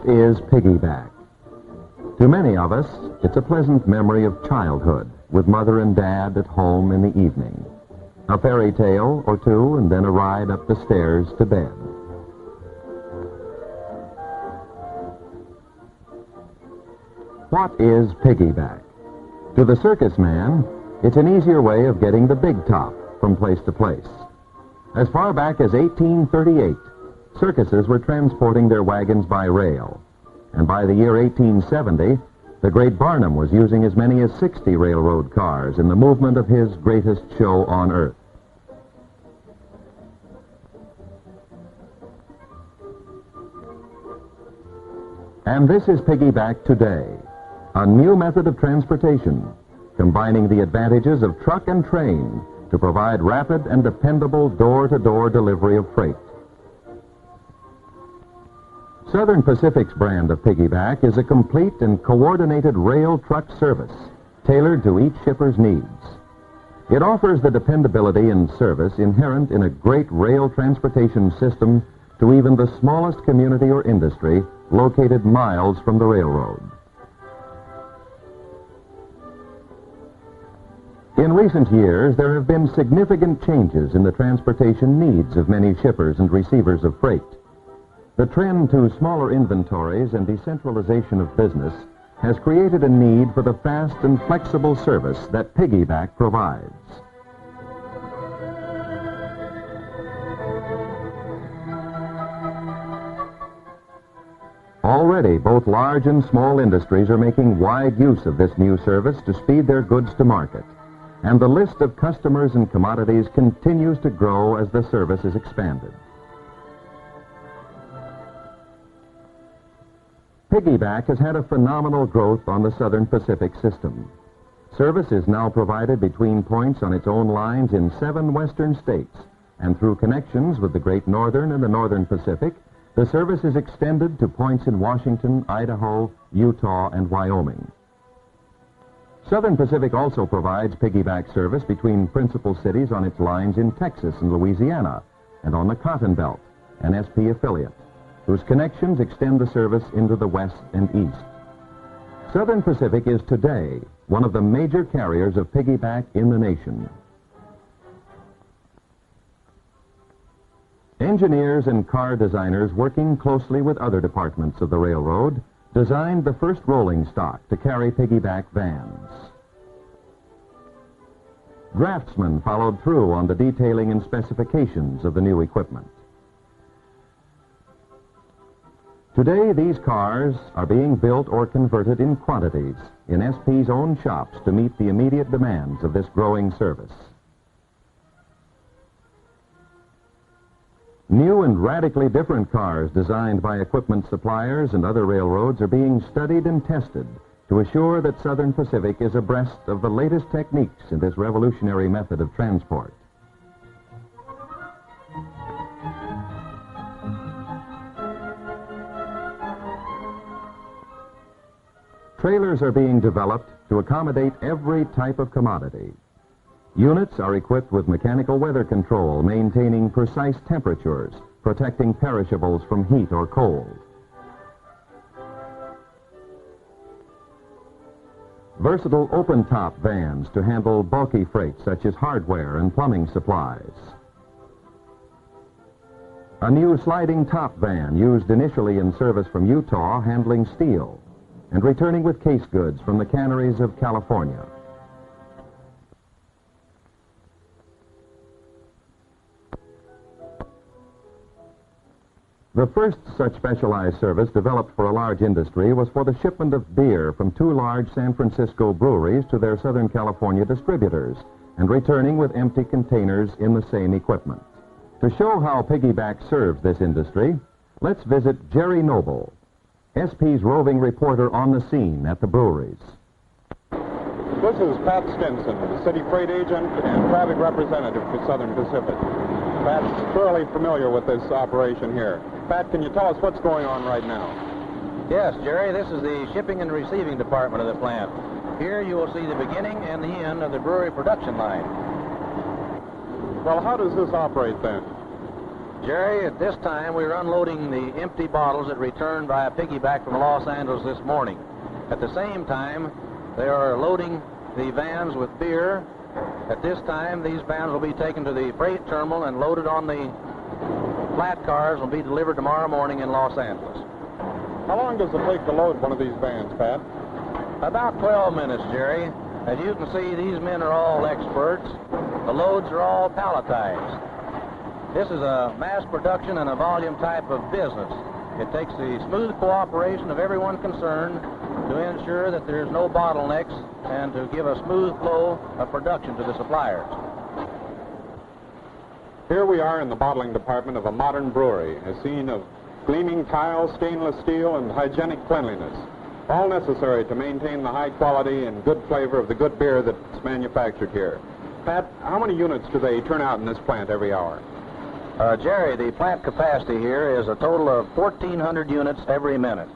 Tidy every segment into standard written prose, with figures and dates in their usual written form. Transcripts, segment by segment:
What is Piggy Back? To many of us, it's a pleasant memory of childhood, with Mother and Dad at home in the evening. A fairy tale or two, and then a ride up the stairs to bed. What is Piggy Back? To the circus man, it's an easier way of getting the big top from place to place. As far back as 1838, circuses were transporting their wagons by rail. And by the year 1870, the great Barnum was using as many as 60 railroad cars in the movement of his greatest show on earth. And this is Piggy Back today, a new method of transportation, combining the advantages of truck and train to provide rapid and dependable door-to-door delivery of freight. Southern Pacific's brand of Piggy Back is a complete and coordinated rail truck service tailored to each shipper's needs. It offers the dependability and service inherent in a great rail transportation system to even the smallest community or industry located miles from the railroad. In recent years, there have been significant changes in the transportation needs of many shippers and receivers of freight. The trend to smaller inventories and decentralization of business has created a need for the fast and flexible service that Piggy Back provides. Already, both large and small industries are making wide use of this new service to speed their goods to market, and the list of customers and commodities continues to grow as the service is expanded. Piggy Back has had a phenomenal growth on the Southern Pacific system. Service is now provided between points on its own lines in 7 western states, and through connections with the Great Northern and the Northern Pacific, the service is extended to points in Washington, Idaho, Utah, and Wyoming. Southern Pacific also provides Piggy Back service between principal cities on its lines in Texas and Louisiana, and on the Cotton Belt, an SP affiliate, whose connections extend the service into the west and east. Southern Pacific is today one of the major carriers of Piggy Back in the nation. Engineers and car designers working closely with other departments of the railroad designed the first rolling stock to carry Piggy Back vans. Draftsmen followed through on the detailing and specifications of the new equipment. Today, these cars are being built or converted in quantities in SP's own shops to meet the immediate demands of this growing service. New and radically different cars designed by equipment suppliers and other railroads are being studied and tested to assure that Southern Pacific is abreast of the latest techniques in this revolutionary method of transport. Trailers are being developed to accommodate every type of commodity. Units are equipped with mechanical weather control, maintaining precise temperatures, protecting perishables from heat or cold. Versatile open-top vans to handle bulky freight such as hardware and plumbing supplies. A new sliding top van used initially in service from Utah, handling steel and returning with case goods from the canneries of California. The first such specialized service developed for a large industry was for the shipment of beer from 2 large San Francisco breweries to their Southern California distributors, and returning with empty containers in the same equipment. To show how Piggy Back serves this industry, let's visit Jerry Noble, SP's roving reporter on the scene at the breweries. This is Pat Stinson, the city freight agent and traffic representative for Southern Pacific. Pat's thoroughly familiar with this operation here. Pat, can you tell us what's going on right now? Yes, Jerry, this is the shipping and receiving department of the plant. Here you will see the beginning and the end of the brewery production line. Well, how does this operate then? Jerry, at this time we're unloading the empty bottles that returned by a Piggy Back from Los Angeles this morning. At the same time, they are loading the vans with beer. At this time, these vans will be taken to the freight terminal and loaded on the flat cars and will be delivered tomorrow morning in Los Angeles. How long does it take to load one of these vans, Pat? About 12 minutes, Jerry. As you can see, these men are all experts. The loads are all palletized. This is a mass production and a volume type of business. It takes the smooth cooperation of everyone concerned to ensure that there's no bottlenecks and to give a smooth flow of production to the suppliers. Here we are in the bottling department of a modern brewery, a scene of gleaming tile, stainless steel, and hygienic cleanliness, all necessary to maintain the high quality and good flavor of the good beer that's manufactured here. Pat, how many units do they turn out in this plant every hour? Jerry, the plant capacity here is a total of 1,400 units every minute.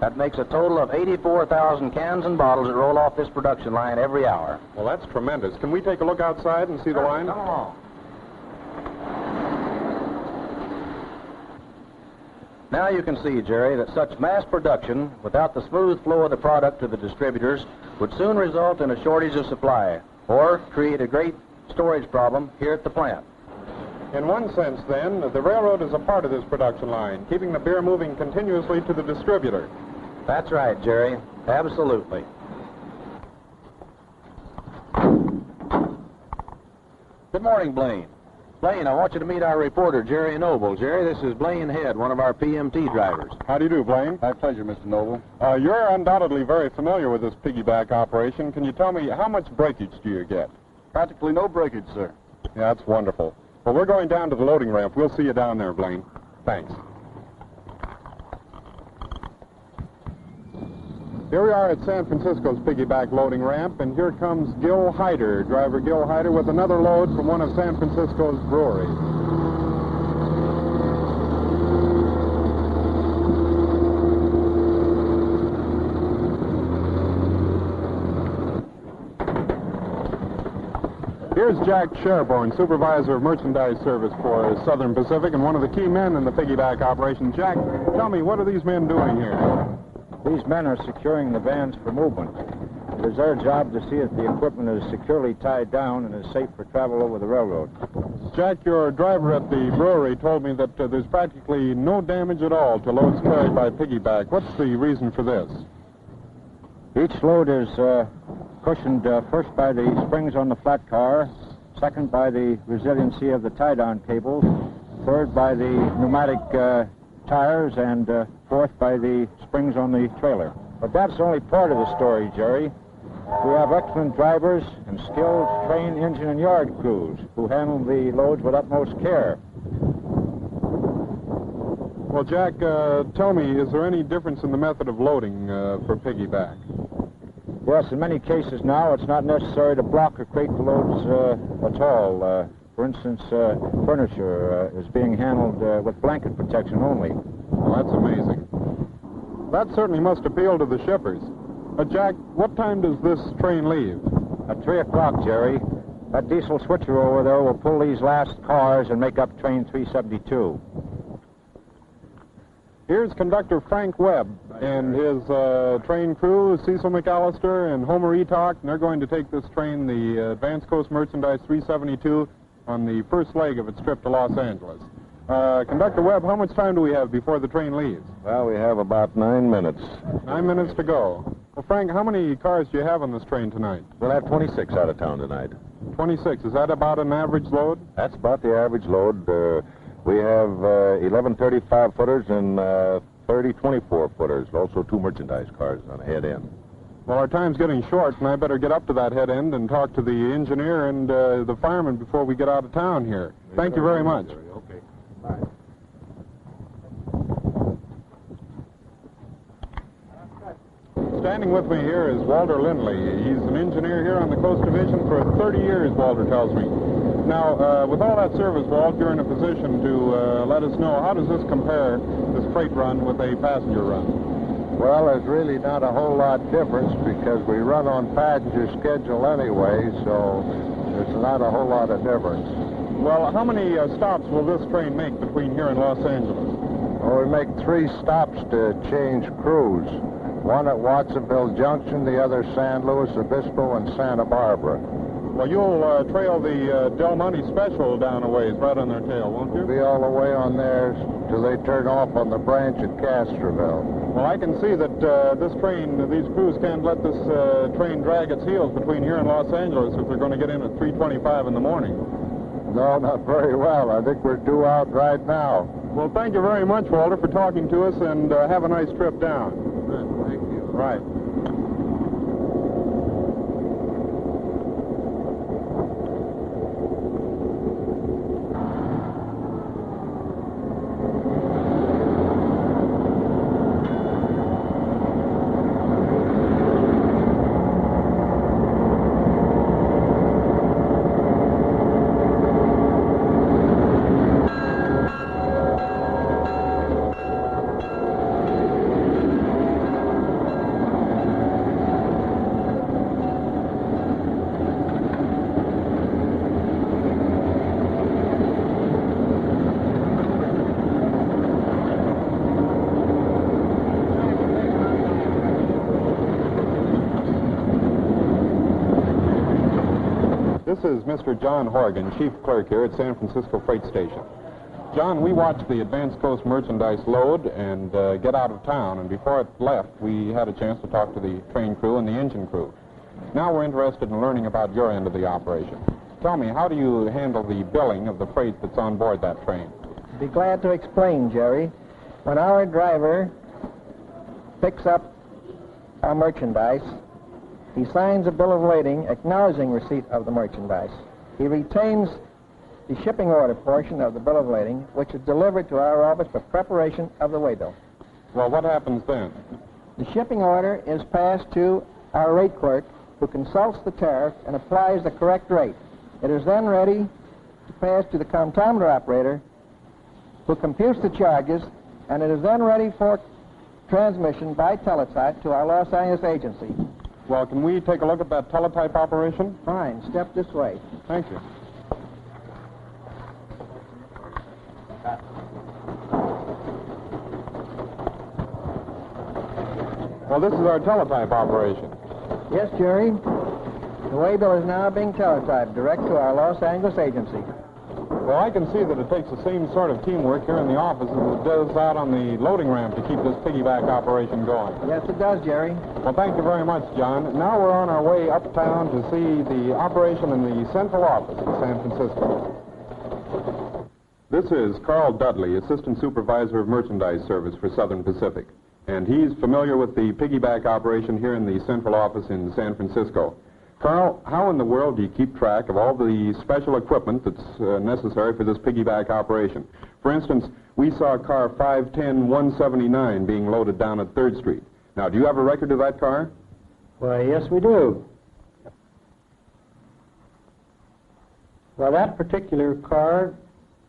That makes a total of 84,000 cans and bottles that roll off this production line every hour. Well, that's tremendous. Can we take a look outside and see the line? Come along. Now you can see, Jerry, that such mass production, without the smooth flow of the product to the distributors, would soon result in a shortage of supply, or create a great storage problem here at the plant. In one sense, then, the railroad is a part of this production line, keeping the beer moving continuously to the distributor. That's right, Jerry. Absolutely. Good morning, Blaine. Blaine, I want you to meet our reporter, Jerry Noble. Jerry, this is Blaine Head, one of our PMT drivers. How do you do, Blaine? My pleasure, Mr. Noble. You're undoubtedly very familiar with this Piggy Back operation. Can you tell me how much breakage do you get? Practically no breakage, sir. Yeah, that's wonderful. Well, we're going down to the loading ramp. We'll see you down there, Blaine. Thanks. Here we are at San Francisco's Piggy Back loading ramp, and here comes Gil Hyder, driver Gil Hyder, with another load from one of San Francisco's breweries. Here's Jack Sherborne, supervisor of merchandise service for Southern Pacific and one of the key men in the Piggy Back operation. Jack, tell me, what are these men doing here? These men are securing the vans for movement. It is their job to see that the equipment is securely tied down and is safe for travel over the railroad. Jack, your driver at the brewery told me that there's practically no damage at all to loads carried by Piggy Back. What's the reason for this? Each load is cushioned first by the springs on the flat car, second by the resiliency of the tie-down cables, third by the pneumatic tires, and fourth by the springs on the trailer. But that's only part of the story, Jerry. We have excellent drivers and skilled, trained engine and yard crews who handle the loads with utmost care. Well, Jack, tell me, is there any difference in the method of loading for Piggy Back? Yes, in many cases now it's not necessary to block or crate the loads at all. For instance, furniture is being handled with blanket protection only. Well, that's amazing. That certainly must appeal to the shippers. Jack, what time does this train leave? At 3 o'clock, Jerry. That diesel switcher over there will pull these last cars and make up train 372. Here's conductor Frank Webb and his train crew, Cecil McAllister and Homer Eatock, and they're going to take this train, the Advance Coast Merchandise 372, on the first leg of its trip to Los Angeles. Conductor Webb, how much time do we have before the train leaves? Well, we have about 9 minutes. 9 minutes to go. Well, Frank, how many cars do you have on this train tonight? We'll have 26 out of town tonight. 26. Is that about an average load? That's about the average load. We have 11 35-footers and 30 24-footers, also 2 merchandise cars on a head end. Well, our time's getting short, and I better get up to that head end and talk to the engineer and the fireman before we get out of town here. Thank you very much. Okay. Bye. Standing with me here is Walter Lindley. He's an engineer here on the Coast Division for 30 years, Walter tells me. Now, with all that service, Walt, you're in a position to let us know, how does this compare, this freight run, with a passenger run? Well, there's really not a whole lot difference because we run on passenger schedule anyway, so there's not a whole lot of difference. Well, how many stops will this train make between here and Los Angeles? Well, we make 3 stops to change crews. One at Watsonville Junction, the other San Luis Obispo and Santa Barbara. Well, you'll trail the Del Monte Special down a ways, right on their tail, won't you? Be all the way on there till they turn off on the branch at Castroville. Well, I can see that this train, these crews can't let this train drag its heels between here and Los Angeles if they're going to get in at 3:25 in the morning. No, not very well. I think we're due out right now. Well, thank you very much, Walter, for talking to us, and have a nice trip down. Good, thank you. Right. This is Mr. John Horgan, Chief Clerk here at San Francisco Freight Station. John, we watched the Advance Coast merchandise load and get out of town, and before it left, we had a chance to talk to the train crew and the engine crew. Now we're interested in learning about your end of the operation. Tell me, how do you handle the billing of the freight that's on board that train? Be glad to explain, Jerry. When our driver picks up our merchandise, he signs a bill of lading acknowledging receipt of the merchandise. He retains the shipping order portion of the bill of lading, which is delivered to our office for preparation of the waybill. Well, what happens then? The shipping order is passed to our rate clerk, who consults the tariff and applies the correct rate. It is then ready to pass to the comptometer operator, who computes the charges, and it is then ready for transmission by teletype to our Los Angeles agency. Well, can we take a look at that teletype operation? Fine. Step this way. Thank you. Well, this is our teletype operation. Yes, Jerry. The waybill is now being teletyped direct to our Los Angeles agency. Well, I can see that it takes the same sort of teamwork here in the office as it does out on the loading ramp to keep this piggyback operation going. Yes, it does, Jerry. Well, thank you very much, John. Now we're on our way uptown to see the operation in the central office in San Francisco. This is Carl Dudley, Assistant Supervisor of Merchandise Service for Southern Pacific. And he's familiar with the piggyback operation here in the central office in San Francisco. Carl, how in the world do you keep track of all the special equipment that's necessary for this piggyback operation? For instance, we saw car 510-179 being loaded down at 3rd Street. Now, do you have a record of that car? Why, yes, we do. Well, that particular car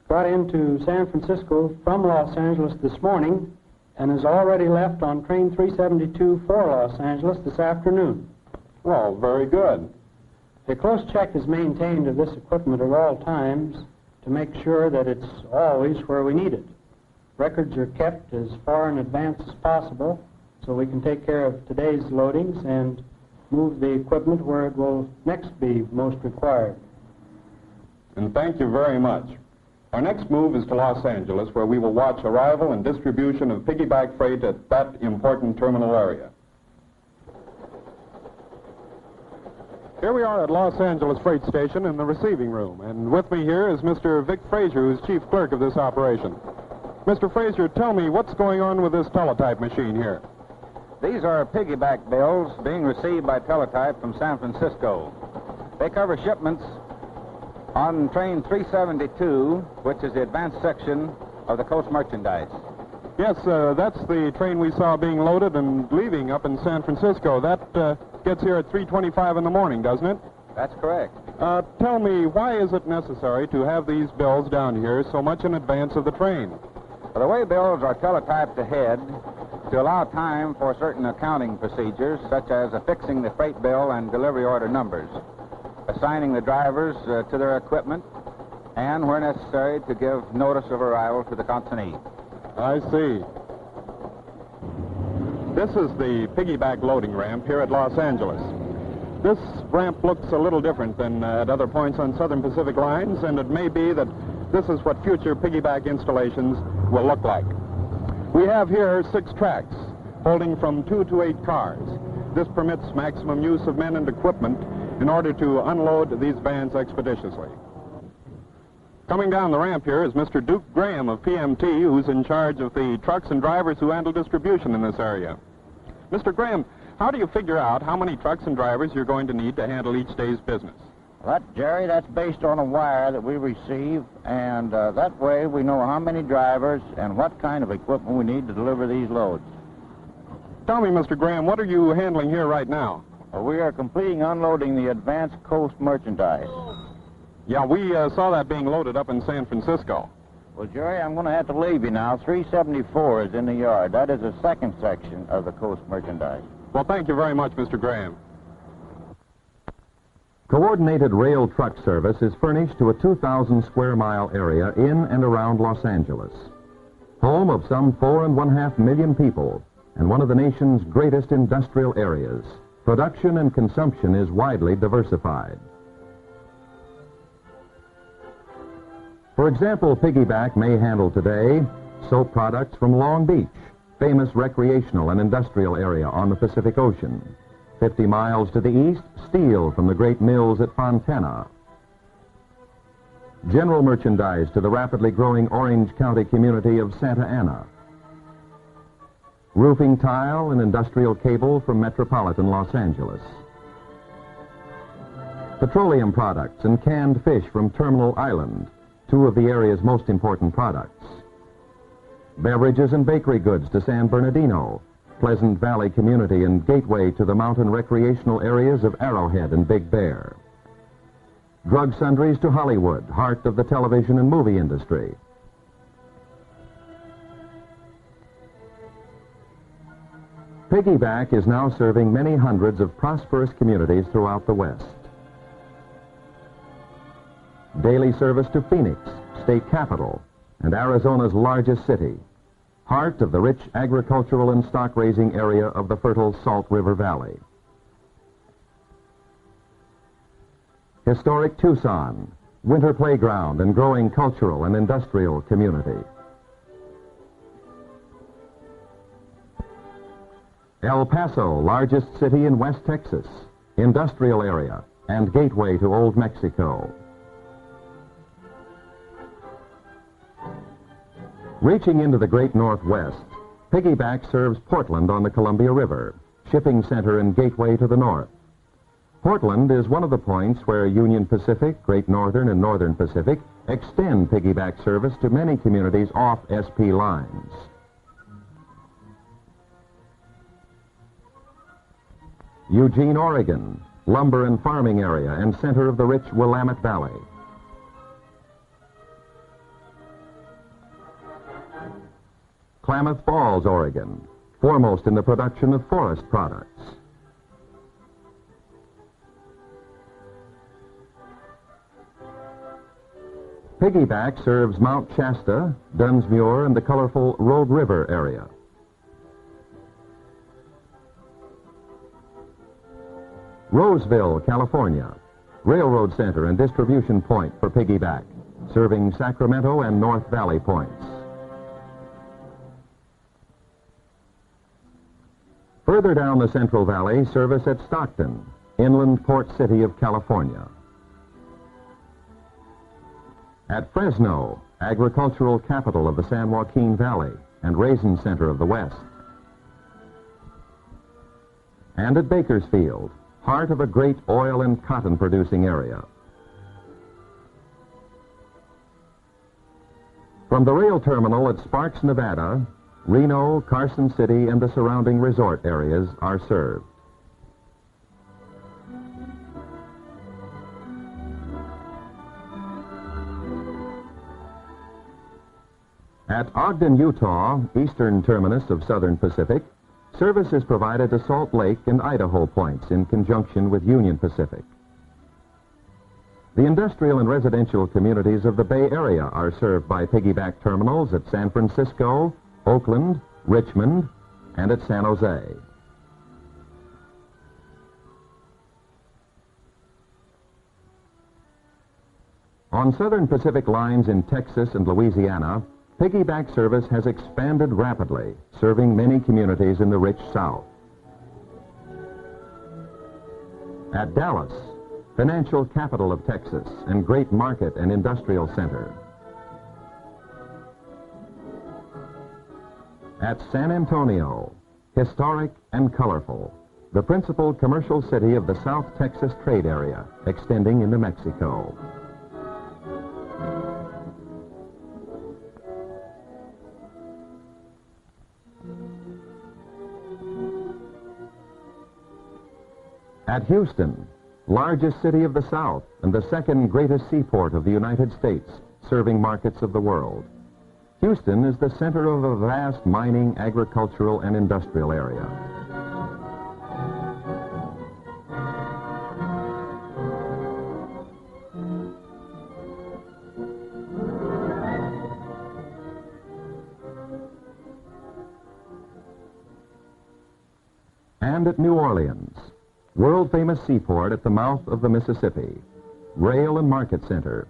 got into San Francisco from Los Angeles this morning and has already left on train 372 for Los Angeles this afternoon. Well, very good. A close check is maintained of this equipment at all times to make sure that it's always where we need it. Records are kept as far in advance as possible so we can take care of today's loadings and move the equipment where it will next be most required. And thank you very much. Our next move is to Los Angeles, where we will watch arrival and distribution of piggyback freight at that important terminal area. Here we are at Los Angeles Freight Station in the receiving room, and with me here is Mr. Vic Frazier, who's chief clerk of this operation. Mr. Frazier, tell me what's going on with this teletype machine here. These are piggyback bills being received by teletype from San Francisco. They cover shipments on train 372, which is the advanced section of the coast merchandise. Yes, that's the train we saw being loaded and leaving up in San Francisco. That gets here at 3:25 in the morning, doesn't it? That's correct. Tell me, why is it necessary to have these bills down here so much in advance of the train? Well, the way bills are teletyped ahead to allow time for certain accounting procedures, such as affixing the freight bill and delivery order numbers, assigning the drivers to their equipment, and, where necessary, to give notice of arrival to the consignee. I see. This is the Piggy Back loading ramp here at Los Angeles. This ramp looks a little different than at other points on Southern Pacific lines, and it may be that this is what future Piggy Back installations will look like. We have here 6 tracks holding from 2 to 8 cars. This permits maximum use of men and equipment in order to unload these vans expeditiously. Coming down the ramp here is Mr. Duke Graham of PMT, who's in charge of the trucks and drivers who handle distribution in this area. Mr. Graham, how do you figure out how many trucks and drivers you're going to need to handle each day's business? Jerry, that's based on a wire that we receive, and that way we know how many drivers and what kind of equipment we need to deliver these loads. Tell me, Mr. Graham, what are you handling here right now? We are completing unloading the Advanced Coast merchandise. Yeah, we saw that being loaded up in San Francisco. Well, Jerry, I'm going to have to leave you now. 374 is in the yard. That is the second section of the coast merchandise. Well, thank you very much, Mr. Graham. Coordinated rail truck service is furnished to a 2,000 square mile area in and around Los Angeles, home of some 4.5 million people and one of the nation's greatest industrial areas. Production and consumption is widely diversified. For example, Piggy Back may handle today soap products from Long Beach, famous recreational and industrial area on the Pacific Ocean. 50 miles to the east, steel from the great mills at Fontana. General merchandise to the rapidly growing Orange County community of Santa Ana. Roofing tile and industrial cable from metropolitan Los Angeles. Petroleum products and canned fish from Terminal Island, 2 of the area's most important products. Beverages and bakery goods to San Bernardino, Pleasant Valley community and gateway to the mountain recreational areas of Arrowhead and Big Bear. Drug sundries to Hollywood, heart of the television and movie industry. Piggy Back is now serving many hundreds of prosperous communities throughout the West. Daily service to Phoenix, state capital, and Arizona's largest city, heart of the rich agricultural and stock-raising area of the fertile Salt River Valley. Historic Tucson, winter playground and growing cultural and industrial community. El Paso, largest city in West Texas, industrial area and gateway to Old Mexico. Reaching into the great Northwest, Piggy Back serves Portland on the Columbia River, shipping center and gateway to the north. Portland is one of the points where Union Pacific, Great Northern, and Northern Pacific extend Piggy Back service to many communities off SP lines. Eugene, Oregon, lumber and farming area and center of the rich Willamette Valley. Klamath Falls, Oregon, foremost in the production of forest products. Piggy Back serves Mount Shasta, Dunsmuir, and the colorful Road River area. Roseville, California, railroad center and distribution point for Piggy Back, serving Sacramento and North Valley points. Further down the Central Valley, service at Stockton, inland port city of California. At Fresno, agricultural capital of the San Joaquin Valley and raisin center of the West. And at Bakersfield, heart of a great oil and cotton producing area. From the rail terminal at Sparks, Nevada, Reno, Carson City, and the surrounding resort areas are served. At Ogden, Utah, eastern terminus of Southern Pacific, service is provided to Salt Lake and Idaho points in conjunction with Union Pacific. The industrial and residential communities of the Bay Area are served by Piggy Back terminals at San Francisco, Oakland, Richmond, and at San Jose. On Southern Pacific lines in Texas and Louisiana, Piggy Back service has expanded rapidly, serving many communities in the rich South. At Dallas, financial capital of Texas and great market and industrial center. At San Antonio, historic and colorful, the principal commercial city of the South Texas trade area, extending into Mexico. At Houston, largest city of the South and the second greatest seaport of the United States, serving markets of the world. Houston is the center of a vast mining, agricultural, and industrial area. And at New Orleans, world-famous seaport at the mouth of the Mississippi, rail and market center,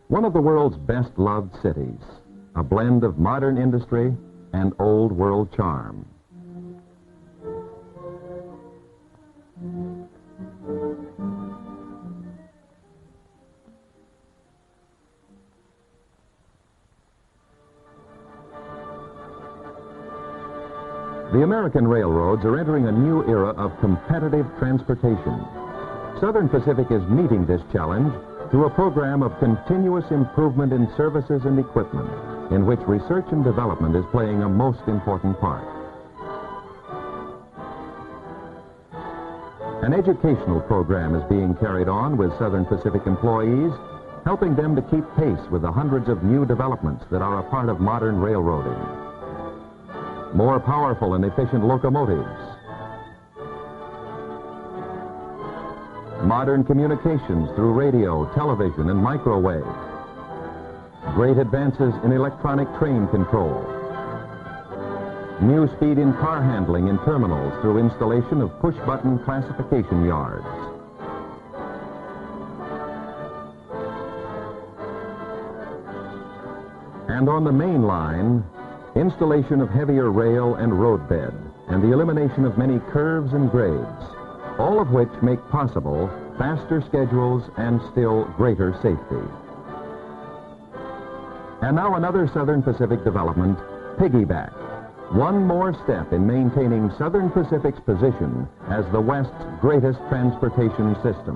one of the world's best-loved cities, a blend of modern industry and old world charm. The American railroads are entering a new era of competitive transportation. Southern Pacific is meeting this challenge through a program of continuous improvement in services and equipment, in which research and development is playing a most important part. An educational program is being carried on with Southern Pacific employees, helping them to keep pace with the hundreds of new developments that are a part of modern railroading. More powerful and efficient locomotives, modern communications through radio, television, and microwave, great advances in electronic train control, new speed in car handling in terminals through installation of push-button classification yards. And on the main line, installation of heavier rail and road bed, and the elimination of many curves and grades, all of which make possible faster schedules and still greater safety. And now another Southern Pacific development, Piggy Back. One more step in maintaining Southern Pacific's position as the West's greatest transportation system.